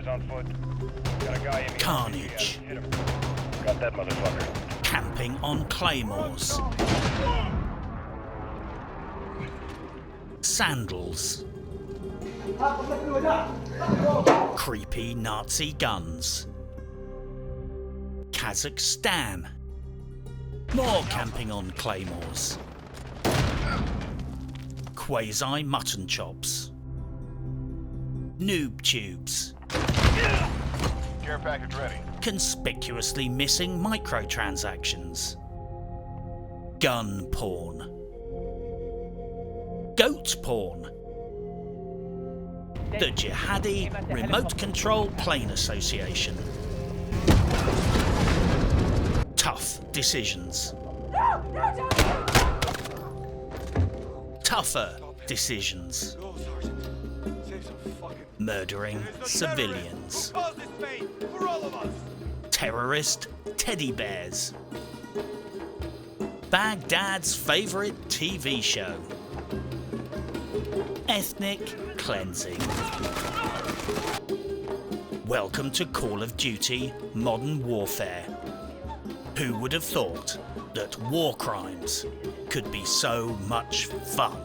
guys on foot. Got a guy in Carnage. Hit him. Got that motherfucker. Camping on claymores. Sandals. Creepy Nazi guns. Kazakhstan. More camping on claymores. Quasi mutton chops. Noob tubes. Care package ready. Conspicuously missing microtransactions. Gun porn. Goat porn. The Jihadi Remote Control Plane Association. Tough decisions. Tougher decisions. Murdering civilians. Terrorist teddy bears. Baghdad's favourite TV show. Ethnic cleansing. Welcome to Call of Duty Modern Warfare. Who would have thought that war crimes could be so much fun?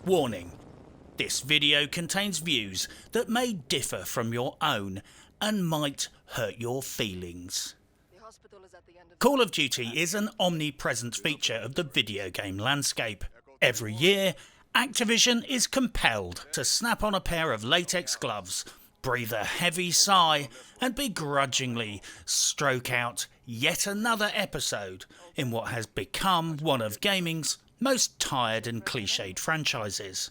Warning, this video contains views that may differ from your own and might hurt your feelings. Call of Duty is an omnipresent feature of the video game landscape. Every year, Activision is compelled to snap on a pair of latex gloves, breathe a heavy sigh, and begrudgingly stroke out yet another episode in what has become one of gaming's most tired and cliched franchises.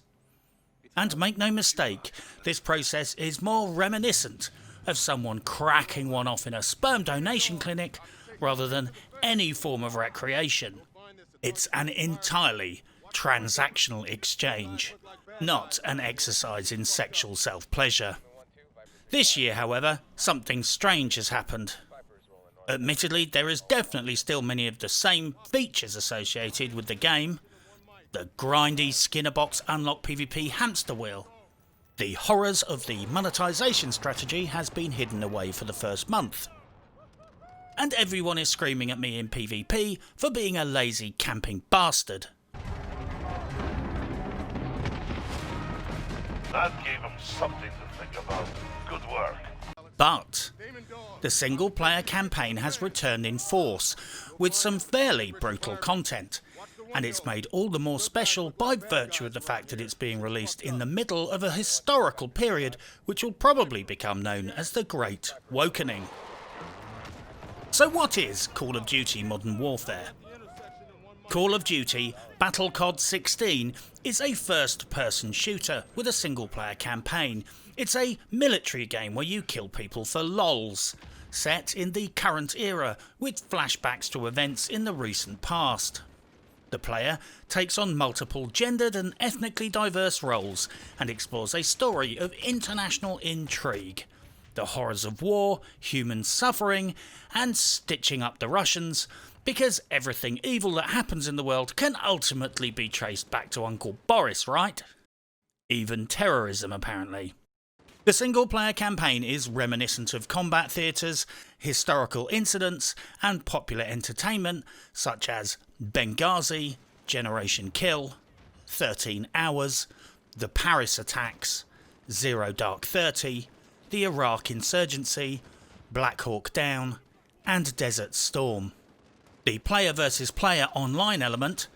And make no mistake, this process is more reminiscent of someone cracking one off in a sperm donation clinic rather than any form of recreation. It's an entirely transactional exchange, not an exercise in sexual self-pleasure. This year, however, something strange has happened. Admittedly, there is definitely still many of the same features associated with the game. The grindy Skinnerbox unlock PvP hamster wheel. The horrors of the monetization strategy has been hidden away for the first month. And everyone is screaming at me in PvP for being a lazy camping bastard. That gave them something to think about. Good work. But the single player campaign has returned in force with some fairly brutal content, and it's made all the more special by virtue of the fact that it's being released in the middle of a historical period which will probably become known as the Great Wokening. So what is Call of Duty Modern Warfare? Call of Duty Battle COD 16 is a first-person shooter with a single-player campaign. It's a military game where you kill people for lols, set in the current era with flashbacks to events in the recent past. The player takes on multiple gendered and ethnically diverse roles and explores a story of international intrigue, the horrors of war, human suffering, and stitching up the Russians, because everything evil that happens in the world can ultimately be traced back to Uncle Boris, right? Even terrorism, apparently. The single-player campaign is reminiscent of combat theatres, historical incidents, and popular entertainment such as Benghazi, Generation Kill, 13 Hours, the Paris attacks, Zero Dark 30, the Iraq insurgency, Black Hawk Down, and Desert Storm. The player versus player online element,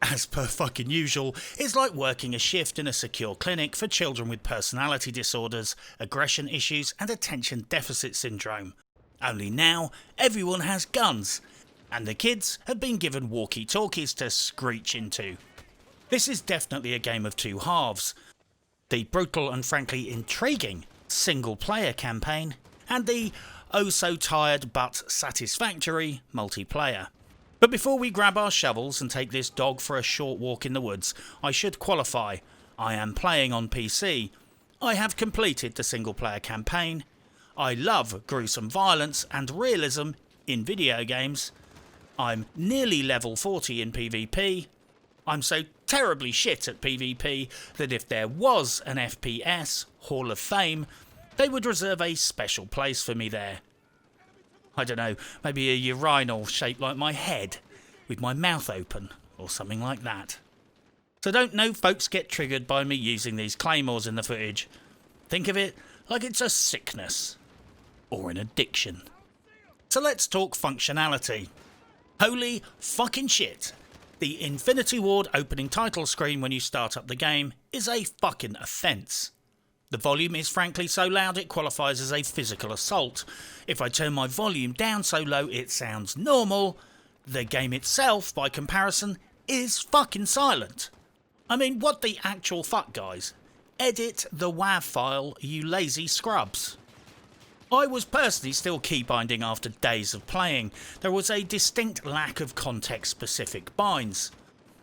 as per fucking usual, is like working a shift in a secure clinic for children with personality disorders, aggression issues, and attention deficit syndrome. Only now, everyone has guns, and the kids have been given walkie-talkies to screech into. This is definitely a game of two halves. The brutal and frankly intriguing single-player campaign, and the oh so tired but satisfactory multiplayer. But before we grab our shovels and take this dog for a short walk in the woods, I should qualify. I am playing on PC. I have completed the single player campaign. I love gruesome violence and realism in video games. I'm nearly level 40 in PvP. I'm so terribly shit at PvP that if there was an FPS Hall of Fame, they would reserve a special place for me there. I don't know, maybe a urinal shaped like my head, with my mouth open, or something like that. So don't no folks get triggered by me using these claymores in the footage. Think of it like it's a sickness, or an addiction. So let's talk functionality. Holy fucking shit! The Infinity Ward opening title screen when you start up the game is a fucking offence. The volume is frankly so loud it qualifies as a physical assault. If I turn my volume down so low it sounds normal, the game itself, by comparison, is fucking silent. I mean, what the actual fuck, guys? Edit the WAV file, you lazy scrubs. I was personally still keybinding after days of playing. There was a distinct lack of context-specific binds.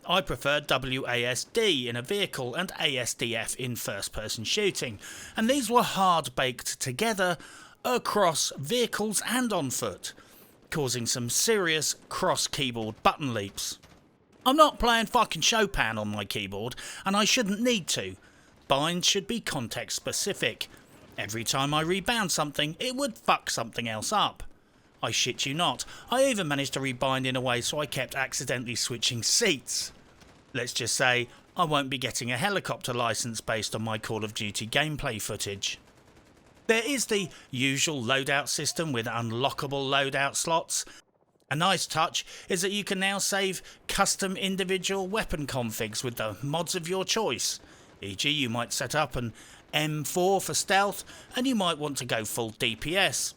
I preferred WASD in a vehicle and ASDF in first-person shooting, and these were hard-baked together across vehicles and on foot, causing some serious cross-keyboard button leaps. I'm not playing fucking Chopin on my keyboard, and I shouldn't need to. Binds should be context-specific. Every time I rebound something, it would fuck something else up. I shit you not, I even managed to rebind in a way so I kept accidentally switching seats. Let's just say, I won't be getting a helicopter license based on my Call of Duty gameplay footage. There is the usual loadout system with unlockable loadout slots. A nice touch is that you can now save custom individual weapon configs with the mods of your choice. E.g. you might set up an M4 for stealth, and you might want to go full DPS,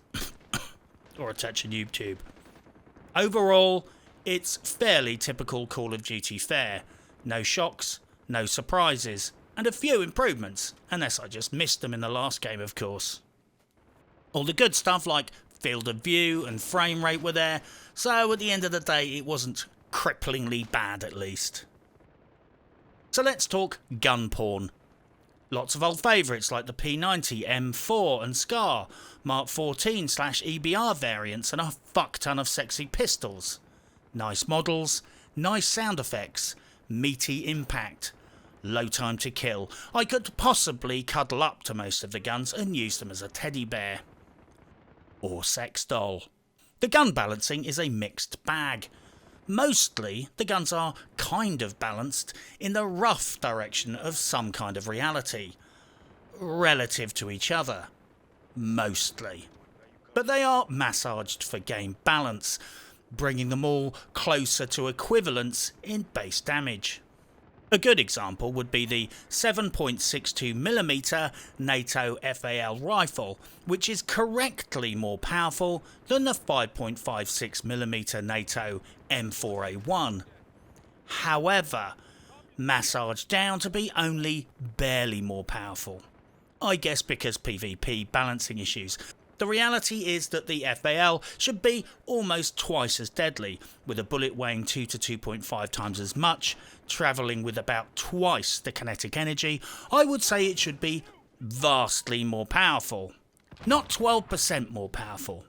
or attach a noob tube. Overall, it's fairly typical Call of Duty fare. No shocks, no surprises, and a few improvements, unless I just missed them in the last game, of course. All the good stuff like field of view and frame rate were there, so at the end of the day it wasn't cripplingly bad at least. So let's talk gun porn. Lots of old favourites like the P90, M4 and SCAR, Mark 14/EBR variants, and a fuck ton of sexy pistols. Nice models, nice sound effects, meaty impact, low time to kill. I could possibly cuddle up to most of the guns and use them as a teddy bear. Or sex doll. The gun balancing is a mixed bag. Mostly, the guns are kind of balanced in the rough direction of some kind of reality. Relative to each other. Mostly. But they are massaged for game balance, bringing them all closer to equivalence in base damage. A good example would be the 7.62mm NATO FAL rifle, which is correctly more powerful than the 5.56mm NATO M4A1. However, massaged down to be only barely more powerful. I guess because PvP balancing issues. The reality is that the FAL should be almost twice as deadly, with a bullet weighing 2 to 2.5 times as much, travelling with about twice the kinetic energy. I would say it should be vastly more powerful, not 12% more powerful.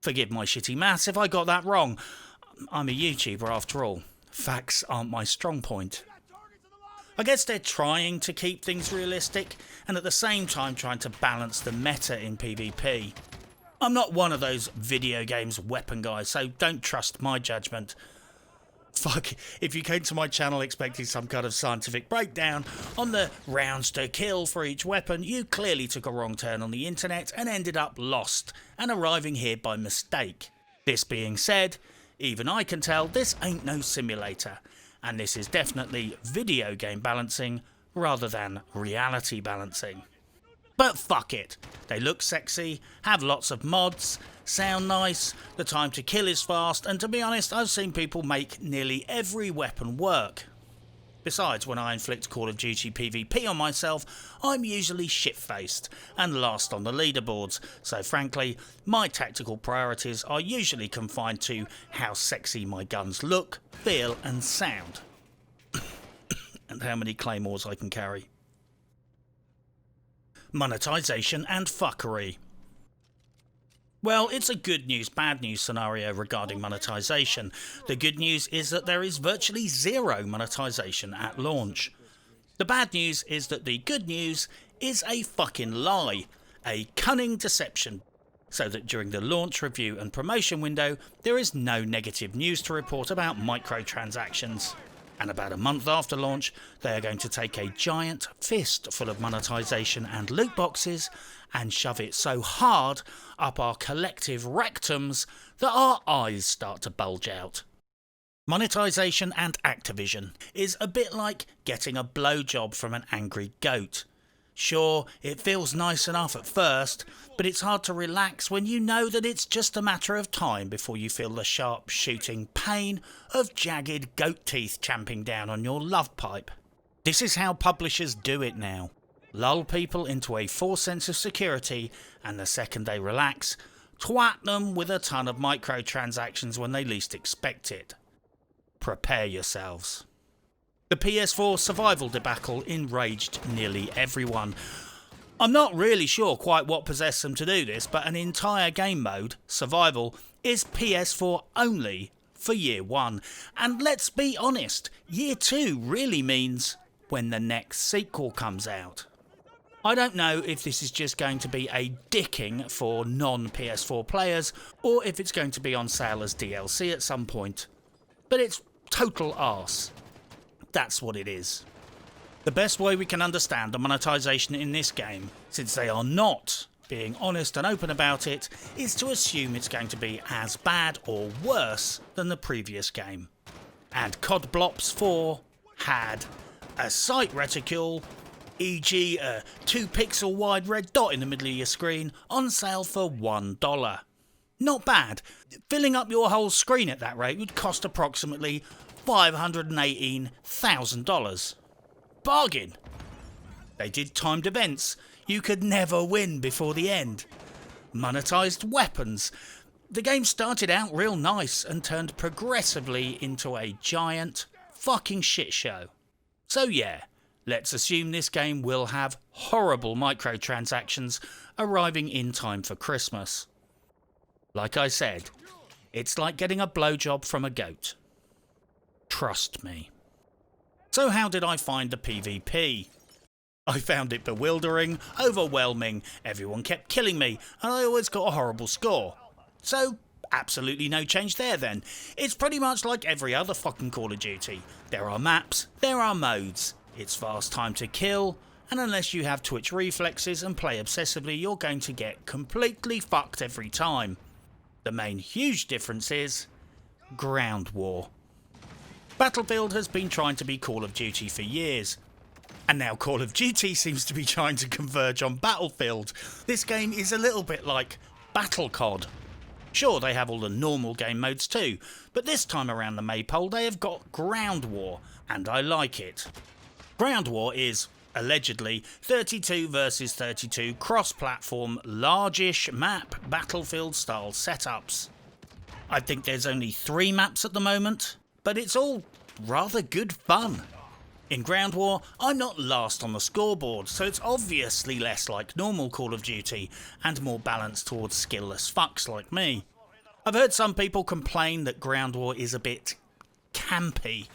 Forgive my shitty maths if I got that wrong. I'm a YouTuber after all. Facts aren't my strong point. I guess they're trying to keep things realistic and at the same time trying to balance the meta in PvP. I'm not one of those video games weapon guys, so don't trust my judgment. Fuck, if you came to my channel expecting some kind of scientific breakdown on the rounds to kill for each weapon, you clearly took a wrong turn on the internet and ended up lost and arriving here by mistake. This being said, even I can tell this ain't no simulator. And this is definitely video game balancing rather than reality balancing. But fuck it, they look sexy, have lots of mods, sound nice, the time to kill is fast, and to be honest, I've seen people make nearly every weapon work. Besides, when I inflict Call of Duty PvP on myself, I'm usually shit-faced and last on the leaderboards, so frankly, my tactical priorities are usually confined to how sexy my guns look, feel and sound. And how many claymores I can carry. Monetization and fuckery. Well, it's a good news, bad news scenario regarding monetization. The good news is that there is virtually zero monetization at launch. The bad news is that the good news is a fucking lie, a cunning deception, so that during the launch, review and promotion window, there is no negative news to report about microtransactions. And about a month after launch, they are going to take a giant fist full of monetization and loot boxes and shove it so hard up our collective rectums that our eyes start to bulge out. Monetization and Activision is a bit like getting a blowjob from an angry goat. Sure, it feels nice enough at first, but it's hard to relax when you know that it's just a matter of time before you feel the sharp shooting pain of jagged goat teeth champing down on your love pipe. This is how publishers do it now. Lull people into a false sense of security, and the second they relax, twat them with a ton of microtransactions when they least expect it. Prepare yourselves. The PS4 survival debacle enraged nearly everyone. I'm not really sure quite what possessed them to do this, but an entire game mode, survival, is PS4 only for year 1. And let's be honest, year 2 really means when the next sequel comes out. I don't know if this is just going to be a dicking for non-PS4 players, or if it's going to be on sale as DLC at some point. But it's total arse. That's what it is. The best way we can understand the monetization in this game, since they are not being honest and open about it, is to assume it's going to be as bad or worse than the previous game. And COD Blops 4 had a sight reticule, e.g. a 2 pixel wide red dot in the middle of your screen, on sale for $1. Not bad. Filling up your whole screen at that rate would cost approximately $518,000. Bargain! They did timed events. You could never win before the end. Monetized weapons. The game started out real nice and turned progressively into a giant fucking shit show. So yeah, let's assume this game will have horrible microtransactions arriving in time for Christmas. Like I said, it's like getting a blowjob from a goat. Trust me. So how did I find the PvP? I found it bewildering, overwhelming, everyone kept killing me, and I always got a horrible score. So, absolutely no change there then. It's pretty much like every other fucking Call of Duty. There are maps, there are modes, it's fast time to kill, and unless you have twitch reflexes and play obsessively, you're going to get completely fucked every time. The main huge difference is ground war. Battlefield has been trying to be Call of Duty for years, and now Call of Duty seems to be trying to converge on Battlefield. This game is a little bit like Battle COD. Sure, they have all the normal game modes too, but this time around the Maypole they have got Ground War, and I like it. Ground War is, allegedly, 32 versus 32 cross-platform, largish map Battlefield-style setups. I think there's only 3 maps at the moment, but it's all rather good fun. In Ground War, I'm not last on the scoreboard, so it's obviously less like normal Call of Duty and more balanced towards skillless fucks like me. I've heard some people complain that Ground War is a bit campy.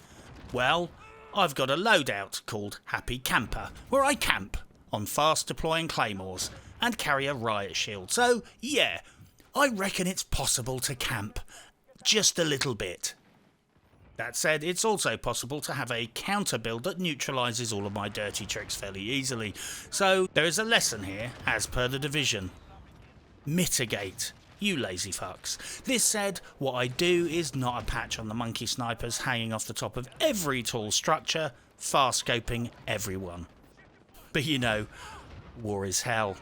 Well, I've got a loadout called Happy Camper, where I camp on fast deploying claymores and carry a riot shield, so yeah, I reckon it's possible to camp just a little bit. That said, it's also possible to have a counter build that neutralises all of my dirty tricks fairly easily, so there is a lesson here, as per the Division. Mitigate, you lazy fucks. This said, what I do is not a patch on the monkey snipers hanging off the top of every tall structure, fast scoping everyone. But you know, war is hell.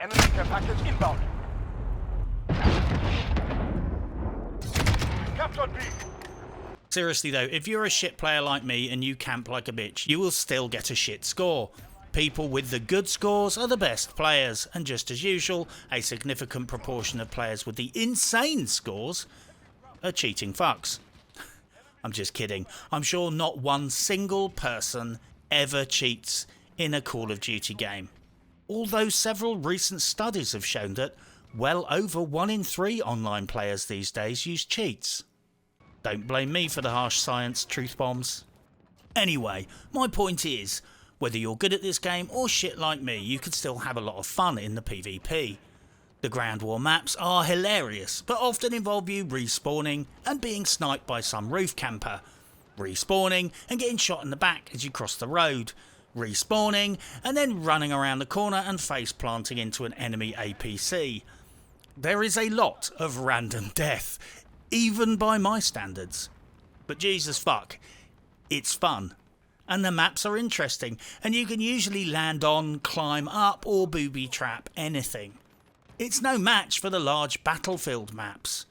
Enemy care package inbound. Captured B. Seriously though, if you're a shit player like me and you camp like a bitch, you will still get a shit score. People with the good scores are the best players, and just as usual, a significant proportion of players with the insane scores are cheating fucks. I'm just kidding. I'm sure not one single person ever cheats in a Call of Duty game. Although several recent studies have shown that well over 1 in 3 online players these days use cheats. Don't blame me for the harsh science truth bombs. Anyway, my point is, whether you're good at this game or shit like me, you can still have a lot of fun in the PvP. The Ground War maps are hilarious, but often involve you respawning and being sniped by some roof camper, respawning and getting shot in the back as you cross the road, respawning and then running around the corner and face planting into an enemy APC. There is a lot of random death, even by my standards. But Jesus fuck, it's fun. And the maps are interesting, and you can usually land on, climb up or booby trap anything. It's no match for the large battlefield maps,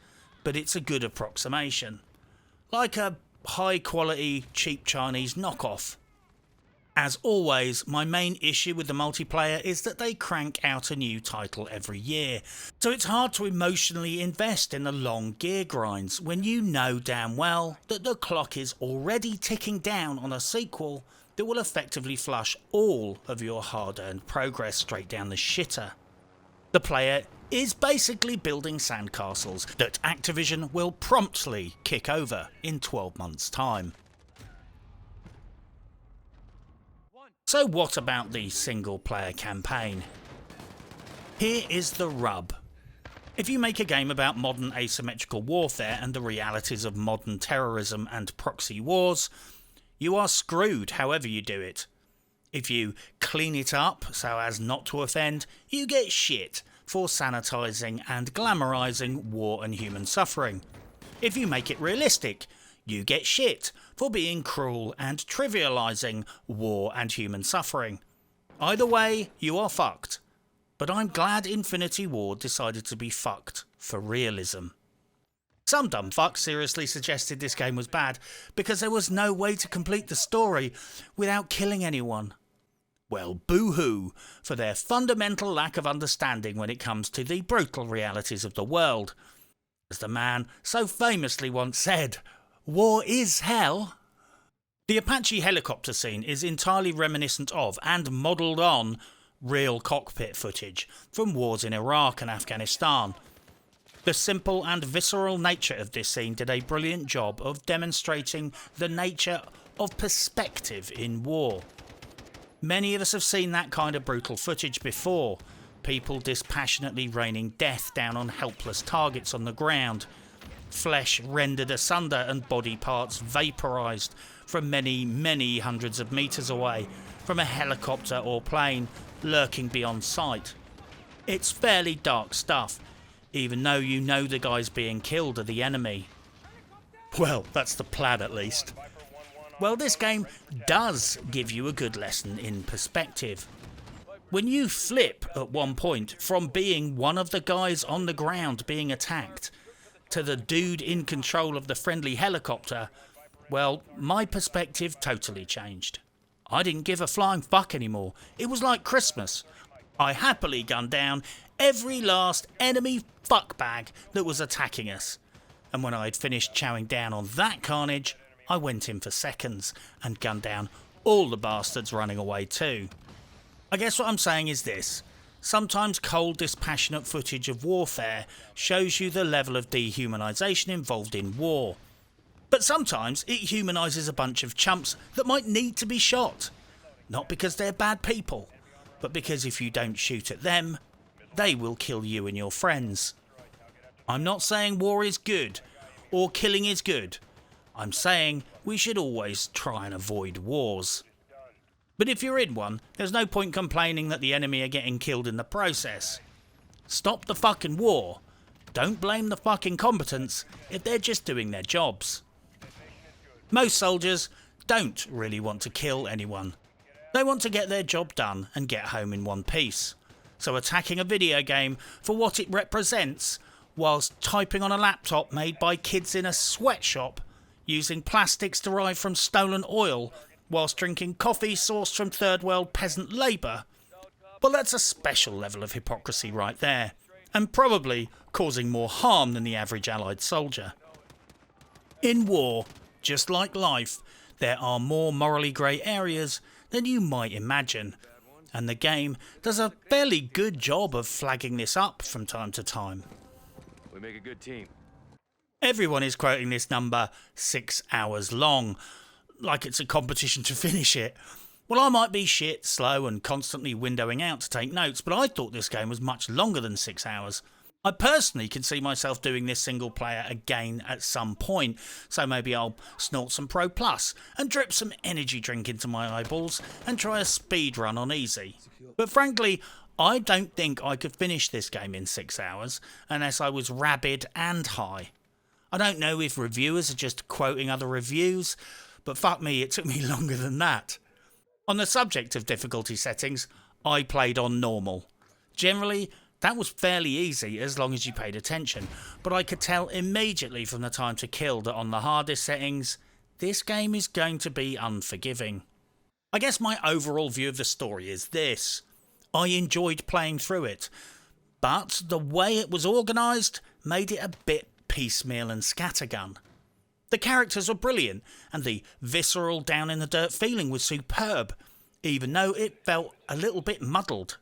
but it's a good approximation. Like a high quality, cheap Chinese knockoff. As always, my main issue with the multiplayer is that they crank out a new title every year, so it's hard to emotionally invest in the long gear grinds when you know damn well that the clock is already ticking down on a sequel that will effectively flush all of your hard-earned progress straight down the shitter. The player is basically building sandcastles that Activision will promptly kick over in 12 months' time. So what about the single player campaign? Here is the rub. If you make a game about modern asymmetrical warfare and the realities of modern terrorism and proxy wars, you are screwed however you do it. If you clean it up so as not to offend, you get shit for sanitising and glamorising war and human suffering. If you make it realistic, you get shit for being cruel and trivialising war and human suffering. Either way, you are fucked. But I'm glad Infinity Ward decided to be fucked for realism. Some dumb fuck seriously suggested this game was bad because there was no way to complete the story without killing anyone. Well, boo-hoo for their fundamental lack of understanding when it comes to the brutal realities of the world. As the man so famously once said, war is hell. The Apache helicopter scene is entirely reminiscent of and modelled on real cockpit footage from wars in Iraq and Afghanistan. The simple and visceral nature of this scene did a brilliant job of demonstrating the nature of perspective in war. Many of us have seen that kind of brutal footage before, people dispassionately raining death down on helpless targets on the ground, flesh rendered asunder and body parts vaporised from many, many hundreds of metres away from a helicopter or plane lurking beyond sight. It's fairly dark stuff, even though you know the guys being killed are the enemy. Well, that's the plan at least. Well, this game does give you a good lesson in perspective. When you flip at one point from being one of the guys on the ground being attacked to the dude in control of the friendly helicopter, well, my perspective totally changed. I didn't give a flying fuck anymore. It was like Christmas. I happily gunned down every last enemy fuckbag that was attacking us. And when I had finished chowing down on that carnage, I went in for seconds and gunned down all the bastards running away too. I guess what I'm saying is this. Sometimes cold, dispassionate footage of warfare shows you the level of dehumanisation involved in war. But sometimes it humanises a bunch of chumps that might need to be shot. Not because they're bad people, but because if you don't shoot at them, they will kill you and your friends. I'm not saying war is good, or killing is good. I'm saying we should always try and avoid wars. But if you're in one, there's no point complaining that the enemy are getting killed in the process. Stop the fucking war. Don't blame the fucking combatants if they're just doing their jobs. Most soldiers don't really want to kill anyone. They want to get their job done and get home in one piece. So attacking a video game for what it represents, whilst typing on a laptop made by kids in a sweatshop, using plastics derived from stolen oil whilst drinking coffee sourced from third world peasant labour. Well, that's a special level of hypocrisy right there, and probably causing more harm than the average Allied soldier. In war, just like life, there are more morally grey areas than you might imagine, and the game does a fairly good job of flagging this up from time to time. We make a good team. Everyone is quoting this number 6 hours long, like it's a competition to finish it. Well, I might be shit, slow and constantly windowing out to take notes, but I thought this game was much longer than 6 hours. I personally can see myself doing this single player again at some point, so maybe I'll snort some Pro Plus and drip some energy drink into my eyeballs and try a speed run on easy. But frankly, I don't think I could finish this game in 6 hours unless I was rabid and high. I don't know if reviewers are just quoting other reviews, but fuck me, it took me longer than that. On the subject of difficulty settings, I played on normal. Generally, that was fairly easy as long as you paid attention, but I could tell immediately from the time to kill that on the hardest settings, this game is going to be unforgiving. I guess my overall view of the story is this. I enjoyed playing through it, but the way it was organised made it a bit piecemeal and scattergun. The characters were brilliant, and the visceral down-in-the-dirt feeling was superb, even though it felt a little bit muddled.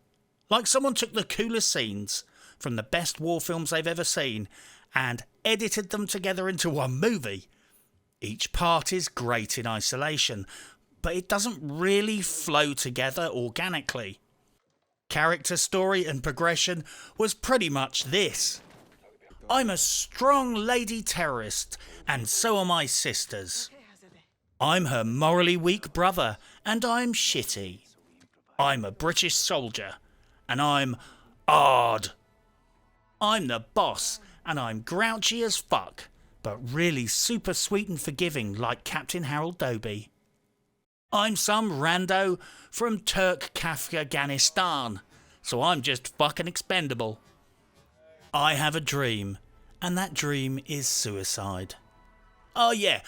Like someone took the coolest scenes from the best war films they've ever seen and edited them together into one movie. Each part is great in isolation, but it doesn't really flow together organically. Character story and progression was pretty much this. I'm a strong lady terrorist, and so are my sisters. I'm her morally weak brother, and I'm shitty. I'm a British soldier, and I'm odd. I'm the boss, and I'm grouchy as fuck, but really super sweet and forgiving like Captain Harold Doby. I'm some rando from Afghanistan, so I'm just fucking expendable. I have a dream, and that dream is suicide. Oh yeah,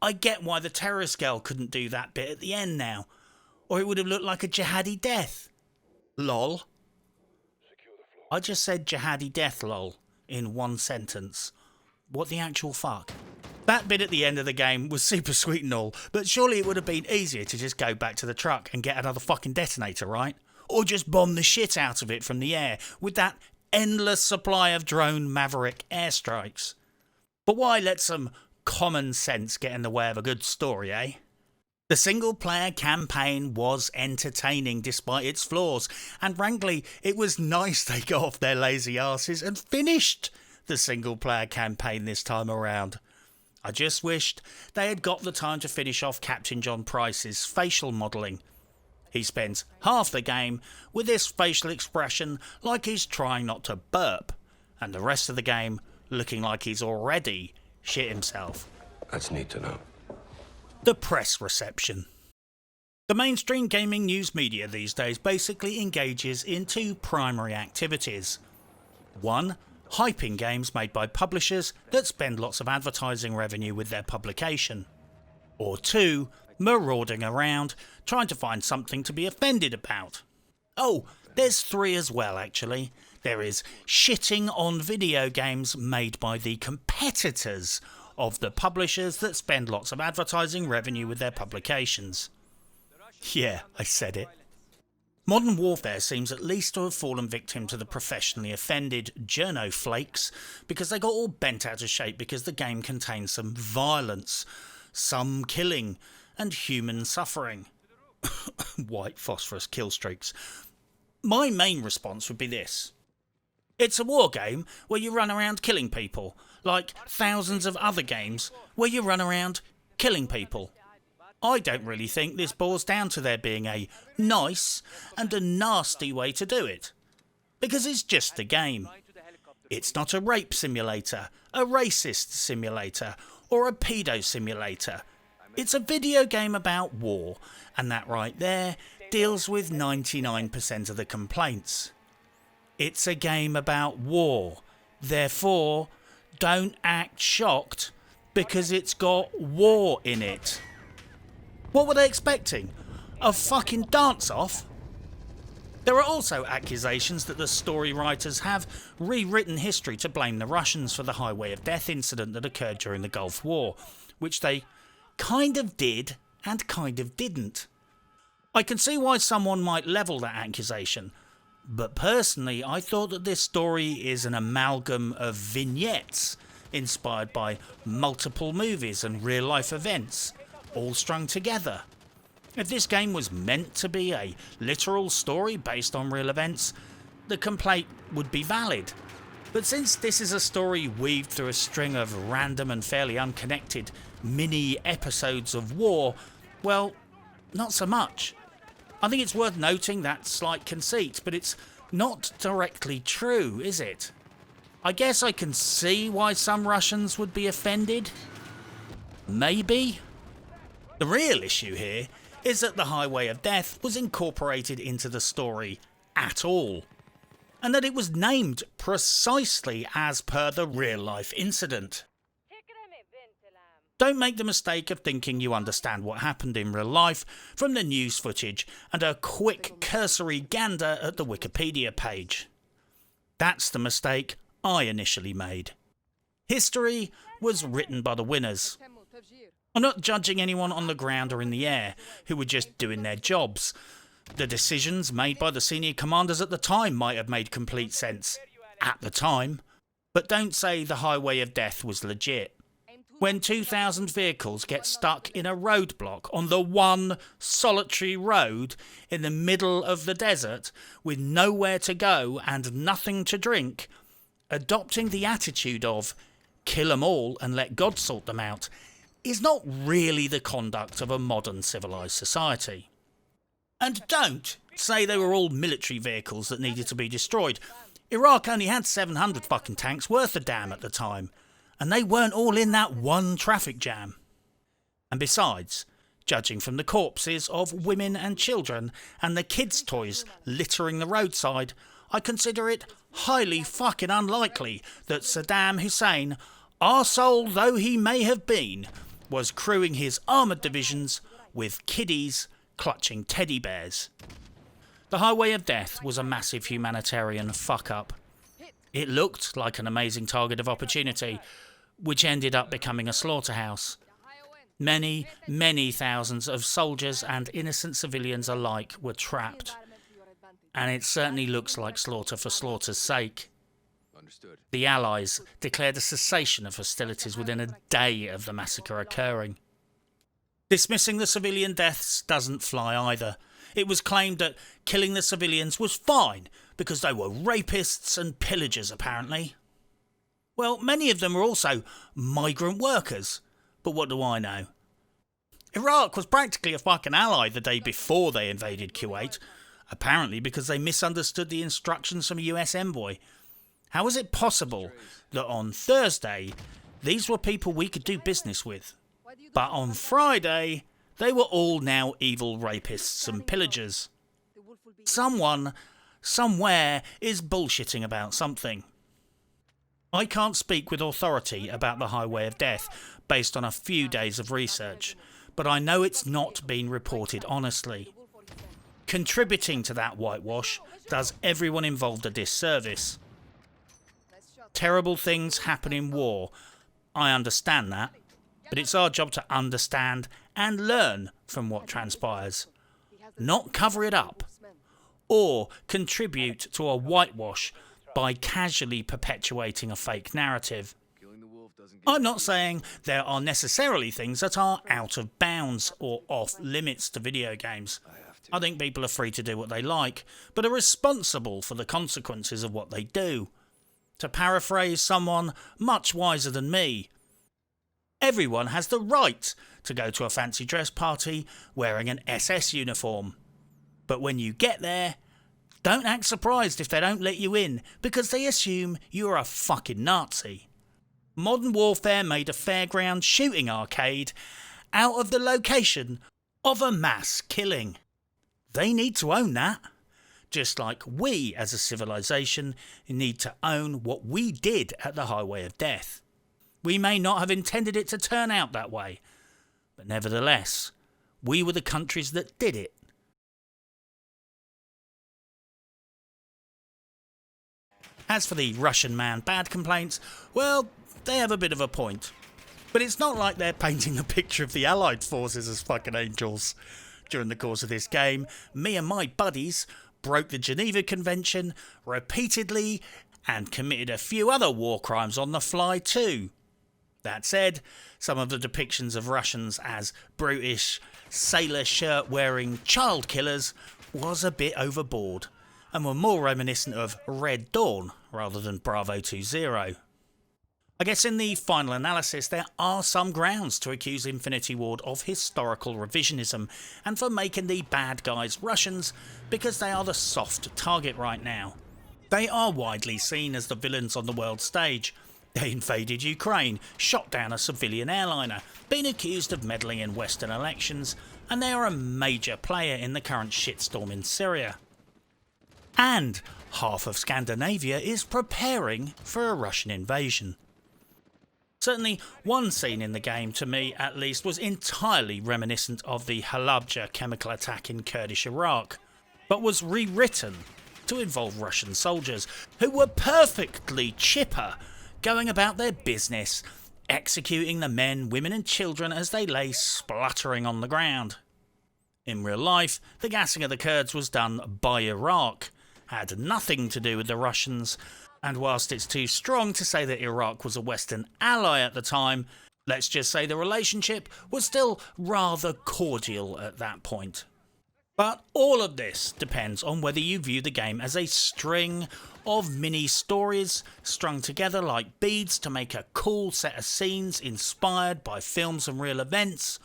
I get why the terrorist girl couldn't do that bit at the end now, or it would have looked like a jihadi death. Lol. I just said jihadi death lol in one sentence. What the actual fuck? That bit at the end of the game was super sweet and all, but surely it would have been easier to just go back to the truck and get another fucking detonator, right? Or just bomb the shit out of it from the air with that endless supply of drone Maverick airstrikes. But why let some common sense get in the way of a good story, eh? The single-player campaign was entertaining despite its flaws, and frankly, it was nice they got off their lazy arses and finished the single-player campaign this time around. I just wished they had got the time to finish off Captain John Price's facial modelling. He spends half the game with this facial expression like he's trying not to burp, and the rest of the game looking like he's already shit himself. That's neat to know. The press reception. The mainstream gaming news media these days basically engages in two primary activities. One, hyping games made by publishers that spend lots of advertising revenue with their publication. Or two, marauding around trying to find something to be offended about. Oh, there's three as well actually. There is shitting on video games made by the competitors of the publishers that spend lots of advertising revenue with their publications. Yeah, I said it. Modern Warfare seems at least to have fallen victim to the professionally offended journo flakes because they got all bent out of shape because the game contains some violence, some killing, and human suffering. White phosphorus kill streaks. My main response would be this. It's a war game where you run around killing people, like thousands of other games where you run around killing people. I don't really think this boils down to there being a nice and a nasty way to do it, because it's just a game. It's not a rape simulator, a racist simulator, or a pedo simulator. It's a video game about war, and that right there deals with 99% of the complaints. It's a game about war, therefore don't act shocked because it's got war in it. What were they expecting? A fucking dance-off? There are also accusations that the story writers have rewritten history to blame the Russians for the Highway of Death incident that occurred during the Gulf War, which they kind of did and kind of didn't. I can see why someone might level that accusation, but personally I thought that this story is an amalgam of vignettes inspired by multiple movies and real-life events, all strung together. If this game was meant to be a literal story based on real events, the complaint would be valid. But since this is a story weaved through a string of random and fairly unconnected mini episodes of war, well, not so much. I think it's worth noting that slight conceit, but it's not directly true, is it? I guess I can see why some Russians would be offended. Maybe. The real issue here is that the Highway of Death was incorporated into the story at all, and that it was named precisely as per the real-life incident. Don't make the mistake of thinking you understand what happened in real life from the news footage and a quick cursory gander at the Wikipedia page. That's the mistake I initially made. History was written by the winners. I'm not judging anyone on the ground or in the air who were just doing their jobs. The decisions made by the senior commanders at the time might have made complete sense at the time, but don't say the Highway of Death was legit. When 2,000 vehicles get stuck in a roadblock on the one solitary road in the middle of the desert with nowhere to go and nothing to drink, adopting the attitude of kill 'em all and let God sort them out is not really the conduct of a modern civilised society. And don't say they were all military vehicles that needed to be destroyed. Iraq only had 700 fucking tanks worth a damn at the time, and they weren't all in that one traffic jam. And besides, judging from the corpses of women and children and the kids' toys littering the roadside, I consider it highly fucking unlikely that Saddam Hussein, arsehole though he may have been, was crewing his armoured divisions with kiddies clutching teddy bears. The Highway of Death was a massive humanitarian fuck-up. It looked like an amazing target of opportunity, which ended up becoming a slaughterhouse. Many, many thousands of soldiers and innocent civilians alike were trapped, and it certainly looks like slaughter for slaughter's sake. The Allies declared a cessation of hostilities within a day of the massacre occurring. Dismissing the civilian deaths doesn't fly either. It was claimed that killing the civilians was fine because they were rapists and pillagers, apparently. Well, many of them were also migrant workers, but what do I know? Iraq was practically a fucking ally the day before they invaded Kuwait, apparently because they misunderstood the instructions from a US envoy. How is it possible that on Thursday these were people we could do business with, but on Friday they were all now evil rapists and pillagers? Someone, somewhere, is bullshitting about something. I can't speak with authority about the Highway of Death based on a few days of research, but I know it's not been reported honestly. Contributing to that whitewash does everyone involved a disservice. Terrible things happen in war. I understand that, but it's our job to understand and learn from what transpires, not cover it up or contribute to a whitewash by casually perpetuating a fake narrative. I'm not saying there are necessarily things that are out of bounds or off limits to video games. I think people are free to do what they like, but are responsible for the consequences of what they do. To paraphrase someone much wiser than me, everyone has the right to go to a fancy dress party wearing an SS uniform. But when you get there, don't act surprised if they don't let you in because they assume you're a fucking Nazi. Modern Warfare made a fairground shooting arcade out of the location of a mass killing. They need to own that. Just like we as a civilization need to own what we did at the Highway of Death. We may not have intended it to turn out that way, but nevertheless, we were the countries that did it. As for the Russian man bad complaints, well, they have a bit of a point. But it's not like they're painting a picture of the Allied forces as fucking angels. During the course of this game, me and my buddies broke the Geneva Convention repeatedly and committed a few other war crimes on the fly too. That said, some of the depictions of Russians as brutish, sailor shirt wearing child killers was a bit overboard, and were more reminiscent of Red Dawn rather than Bravo 20. I guess in the final analysis there are some grounds to accuse Infinity Ward of historical revisionism and for making the bad guys Russians because they are the soft target right now. They are widely seen as the villains on the world stage. They invaded Ukraine, shot down a civilian airliner, been accused of meddling in Western elections, and they are a major player in the current shitstorm in Syria. And half of Scandinavia is preparing for a Russian invasion. Certainly, one scene in the game, to me at least, was entirely reminiscent of the Halabja chemical attack in Kurdish Iraq, but was rewritten to involve Russian soldiers who were perfectly chipper, going about their business, executing the men, women and children as they lay spluttering on the ground. In real life, the gassing of the Kurds was done by Iraq, had nothing to do with the Russians, and whilst it's too strong to say that Iraq was a Western ally at the time, let's just say the relationship was still rather cordial at that point. But all of this depends on whether you view the game as a string of mini stories strung together like beads to make a cool set of scenes inspired by films and real events,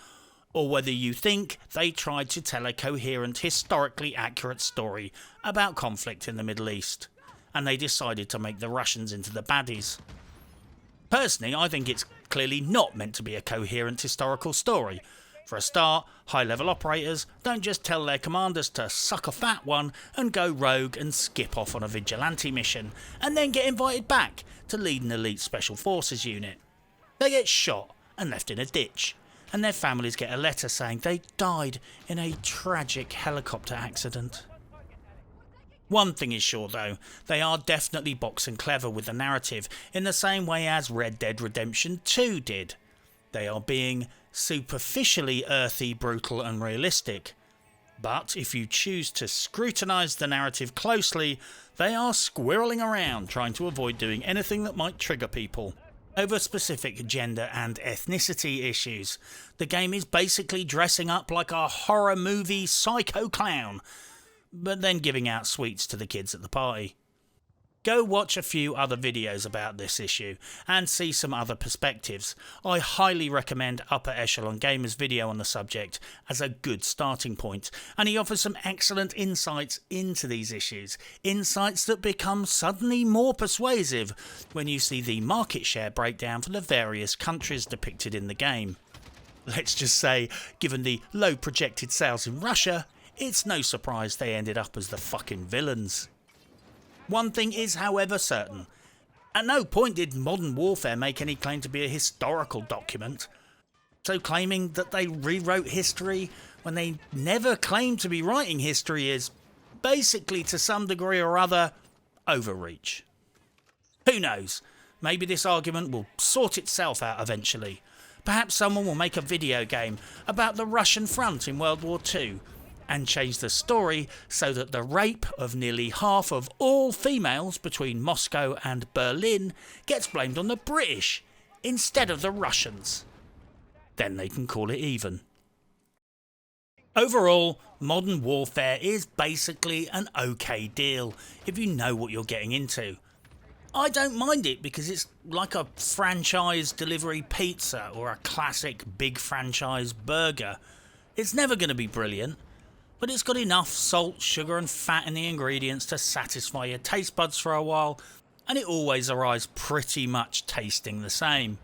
or whether you think they tried to tell a coherent, historically accurate story about conflict in the Middle East, and they decided to make the Russians into the baddies. Personally, I think it's clearly not meant to be a coherent historical story. For a start, high-level operators don't just tell their commanders to suck a fat one and go rogue and skip off on a vigilante mission, and then get invited back to lead an elite special forces unit. They get shot and left in a ditch, and their families get a letter saying they died in a tragic helicopter accident. One thing is sure though, they are definitely boxing clever with the narrative in the same way as Red Dead Redemption 2 did. They are being superficially earthy, brutal and realistic. But if you choose to scrutinise the narrative closely, they are squirreling around trying to avoid doing anything that might trigger people. Over specific gender and ethnicity issues, the game is basically dressing up like a horror movie psycho clown, but then giving out sweets to the kids at the party. Go watch a few other videos about this issue and see some other perspectives. I highly recommend Upper Echelon Gamer's video on the subject as a good starting point, and he offers some excellent insights into these issues, insights that become suddenly more persuasive when you see the market share breakdown for the various countries depicted in the game. Let's just say, given the low projected sales in Russia, it's no surprise they ended up as the fucking villains. One thing is, however, certain. At no point did Modern Warfare make any claim to be a historical document. So claiming that they rewrote history when they never claimed to be writing history is, basically to some degree or other, overreach. Who knows? Maybe this argument will sort itself out eventually. Perhaps someone will make a video game about the Russian front in World War II, and change the story so that the rape of nearly half of all females between Moscow and Berlin gets blamed on the British instead of the Russians. Then they can call it even. Overall, Modern Warfare is basically an okay deal if you know what you're getting into. I don't mind it because it's like a franchise delivery pizza or a classic big franchise burger. It's never going to be brilliant, but it's got enough salt, sugar and fat in the ingredients to satisfy your taste buds for a while, and it always arrives pretty much tasting the same.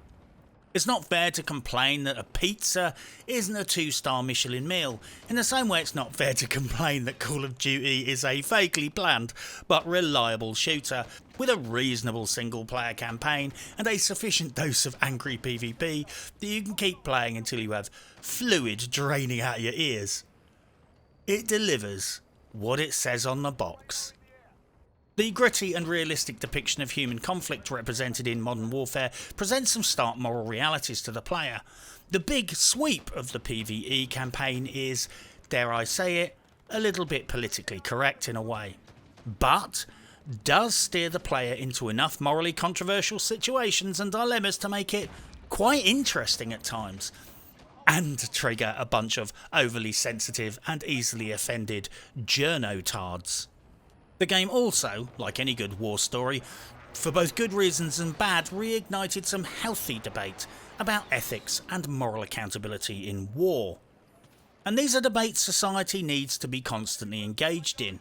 It's not fair to complain that a pizza isn't a 2-star Michelin meal, in the same way it's not fair to complain that Call of Duty is a vaguely planned but reliable shooter with a reasonable single-player campaign and a sufficient dose of angry PvP that you can keep playing until you have fluid draining out your ears. It delivers what it says on the box. The gritty and realistic depiction of human conflict represented in Modern Warfare presents some stark moral realities to the player. The big sweep of the PvE campaign is, dare I say it, a little bit politically correct in a way, but does steer the player into enough morally controversial situations and dilemmas to make it quite interesting at times, and trigger a bunch of overly sensitive and easily offended journo-tards. The game also, like any good war story, for both good reasons and bad, reignited some healthy debate about ethics and moral accountability in war. And these are debates society needs to be constantly engaged in.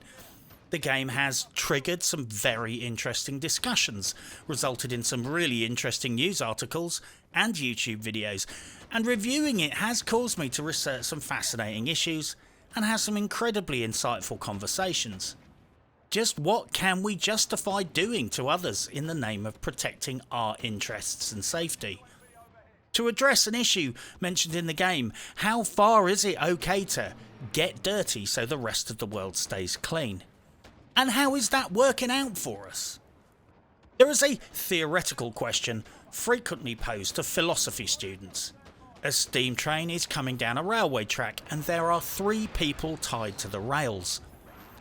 The game has triggered some very interesting discussions, resulted in some really interesting news articles and YouTube videos, and reviewing it has caused me to research some fascinating issues and have some incredibly insightful conversations. Just what can we justify doing to others in the name of protecting our interests and safety? To address an issue mentioned in the game, how far is it okay to get dirty so the rest of the world stays clean? And how is that working out for us? There is a theoretical question frequently posed to philosophy students. A steam train is coming down a railway track and there are 3 people tied to the rails.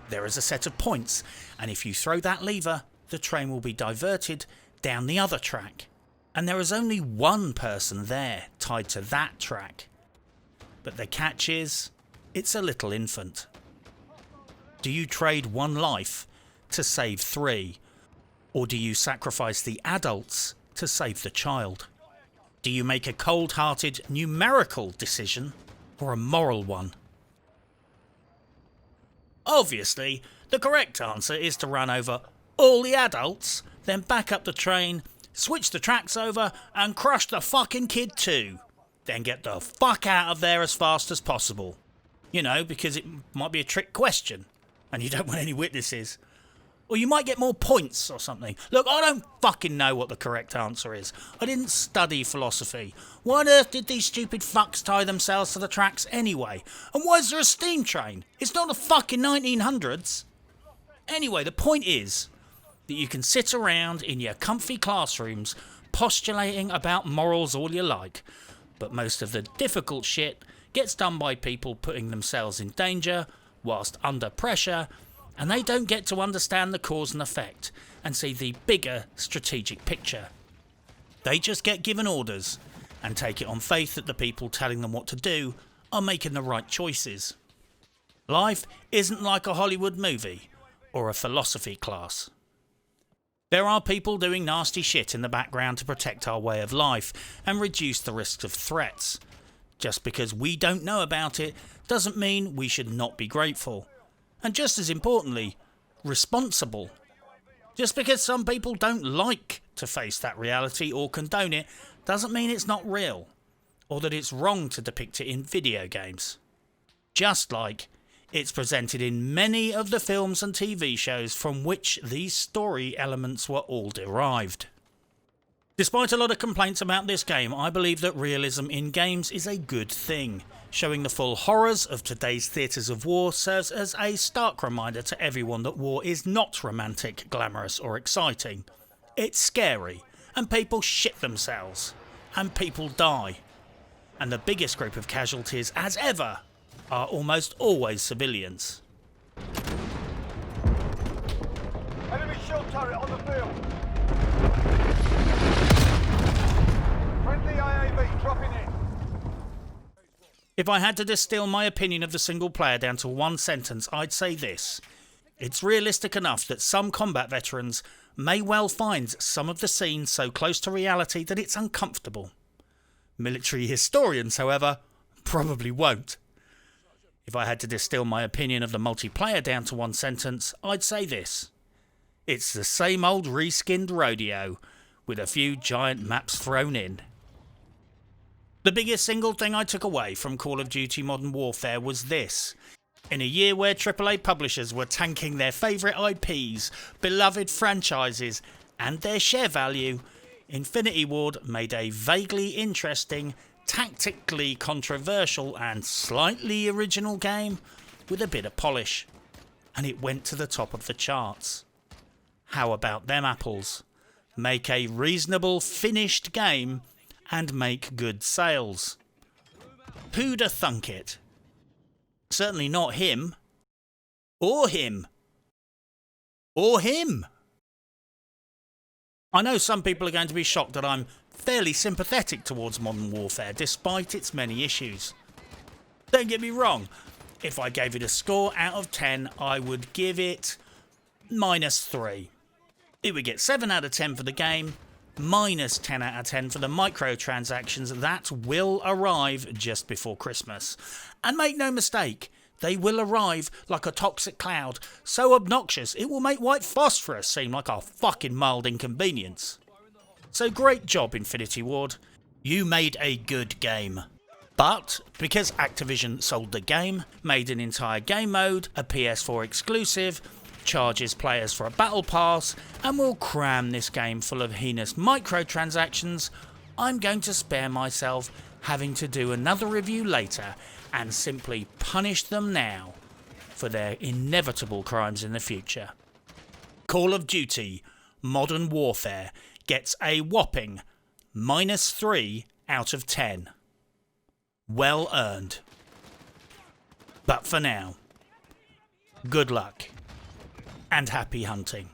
There is a set of points, and if you throw that lever, the train will be diverted down the other track. And there is only one person there tied to that track. But the catch is, it's a little infant. Do you trade 1 life to save 3? Or do you sacrifice the adults to save the child? Do you make a cold-hearted numerical decision or a moral one? Obviously, the correct answer is to run over all the adults, then back up the train, switch the tracks over and crush the fucking kid too. Then get the fuck out of there as fast as possible. You know, because it might be a trick question and you don't want any witnesses. Or you might get more points or something. Look, I don't fucking know what the correct answer is. I didn't study philosophy. Why on earth did these stupid fucks tie themselves to the tracks anyway? And why is there a steam train? It's not the fucking 1900s. Anyway, the point is that you can sit around in your comfy classrooms postulating about morals all you like, but most of the difficult shit gets done by people putting themselves in danger whilst under pressure, and they don't get to understand the cause and effect and see the bigger strategic picture. They just get given orders and take it on faith that the people telling them what to do are making the right choices. Life isn't like a Hollywood movie or a philosophy class. There are people doing nasty shit in the background to protect our way of life and reduce the risk of threats. Just because we don't know about it doesn't mean we should not be grateful. And just as importantly, responsible. Just because some people don't like to face that reality or condone it doesn't mean it's not real, or that it's wrong to depict it in video games. Just like it's presented in many of the films and TV shows from which these story elements were all derived. Despite a lot of complaints about this game, I believe that realism in games is a good thing. Showing the full horrors of today's theatres of war serves as a stark reminder to everyone that war is not romantic, glamorous or exciting. It's scary, and people shit themselves, and people die. And the biggest group of casualties, as ever, are almost always civilians. Enemy shell turret on the field. Friendly IAV dropping in. If I had to distill my opinion of the single player down to one sentence, I'd say this. It's realistic enough that some combat veterans may well find some of the scenes so close to reality that it's uncomfortable. Military historians, however, probably won't. If I had to distill my opinion of the multiplayer down to one sentence, I'd say this. It's the same old reskinned rodeo, with a few giant maps thrown in. The biggest single thing I took away from Call of Duty Modern Warfare was this. In a year where AAA publishers were tanking their favourite IPs, beloved franchises and their share value, Infinity Ward made a vaguely interesting, tactically controversial and slightly original game with a bit of polish. And it went to the top of the charts. How about them apples? Make a reasonable finished game and make good sales. Who'da thunk it? Certainly not him. Or him. Or him. I know some people are going to be shocked that I'm fairly sympathetic towards Modern Warfare despite its many issues. Don't get me wrong, if I gave it a score out of 10 I would give it -3. It would get 7 out of 10 for the game, -10 out of 10 for the microtransactions that will arrive just before Christmas. And make no mistake, they will arrive like a toxic cloud, so obnoxious it will make white phosphorus seem like a fucking mild inconvenience. So great job, Infinity Ward. You made a good game. But because Activision sold the game, made an entire game mode, a PS4 exclusive, charges players for a battle pass, and will cram this game full of heinous microtransactions, I'm going to spare myself having to do another review later and simply punish them now for their inevitable crimes in the future. Call of Duty Modern Warfare gets a whopping -3 out of 10. Well earned. But for now, good luck and happy hunting.